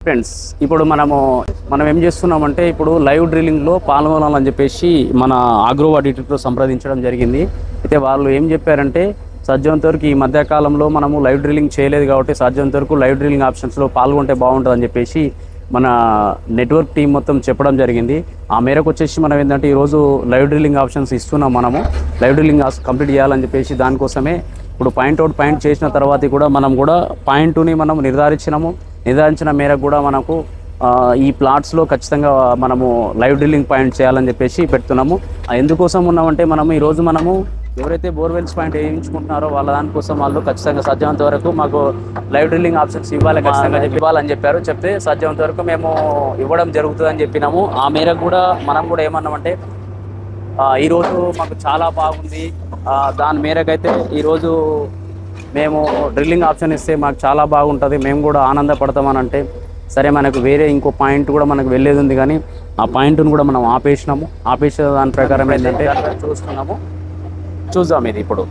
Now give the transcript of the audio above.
Friends ఇప్పుడు మనం ఏం చేస్తున్నామంటే ఇప్పుడు లైవ్ డ్రిల్లింగ్లో పాల్గొనాలని చెప్పేసి మన ఆగ్రో ఆడిటర్తో సంప్రదించడం జరిగింది. అయితే వాళ్ళు ఏం చెప్పారంటే సాధ్యమంత వరకు ఈ మధ్యకాలంలో మనము లైవ్ డ్రిల్లింగ్ చేయలేదు కాబట్టి సాధ్యమంత వరకు లైవ్ డ్రిల్లింగ్ ఆప్షన్స్లో పాల్గొంటే బాగుంటుందని చెప్పేసి మన నెట్వర్క్ టీం మొత్తం చెప్పడం జరిగింది. ఆ మేరకు వచ్చేసి మనం ఏంటంటే ఈరోజు లైవ్ డ్రిల్లింగ్ ఆప్షన్స్ ఇస్తున్నాం. మనము లైవ్ డ్రిల్లింగ్ కంప్లీట్ చేయాలని చెప్పేసి దానికోసమే ఇప్పుడు పాయింట్ చేసిన తర్వాత కూడా మనం కూడా పాయింట్ని మనం నిర్ధారించిన మేరకు కూడా మనకు ఈ ప్లాట్స్లో ఖచ్చితంగా మనము లైవ్ డ్రిల్లింగ్ పాయింట్ చేయాలని చెప్పేసి పెడుతున్నాము. ఎందుకోసం ఉన్నామంటే ఈరోజు ఎవరైతే బోర్వెల్స్ పాయింట్ వేయించుకుంటున్నారో వాళ్ళ దానికోసం వాళ్ళు ఖచ్చితంగా సాధ్యమంత వరకు మాకు లైవ్ డ్రిల్లింగ్ ఆప్షన్స్ ఖచ్చితంగా ఇవ్వాలని చెప్పారు. చెప్తే సాధ్యమంత వరకు మేము ఇవ్వడం జరుగుతుందని చెప్పినాము. ఆ మేరకు కూడా మనం కూడా ఏమన్నామంటే ఈరోజు మాకు చాలా బాగుంది, దాని మేరకైతే ఈరోజు మేము డ్రిల్లింగ్ ఆప్షన్ ఇస్తే మాకు చాలా బాగుంటుంది, మేము కూడా ఆనందపడతామని అంటే సరే మనకు వేరే ఇంకో పాయింట్ కూడా మనకు వెళ్ళేది ఉంది కానీ ఆ పాయింట్ను కూడా మనం ఆపేసిన దాని ప్రకారం ఏంటంటే చూద్దాం ఇది ఇప్పుడు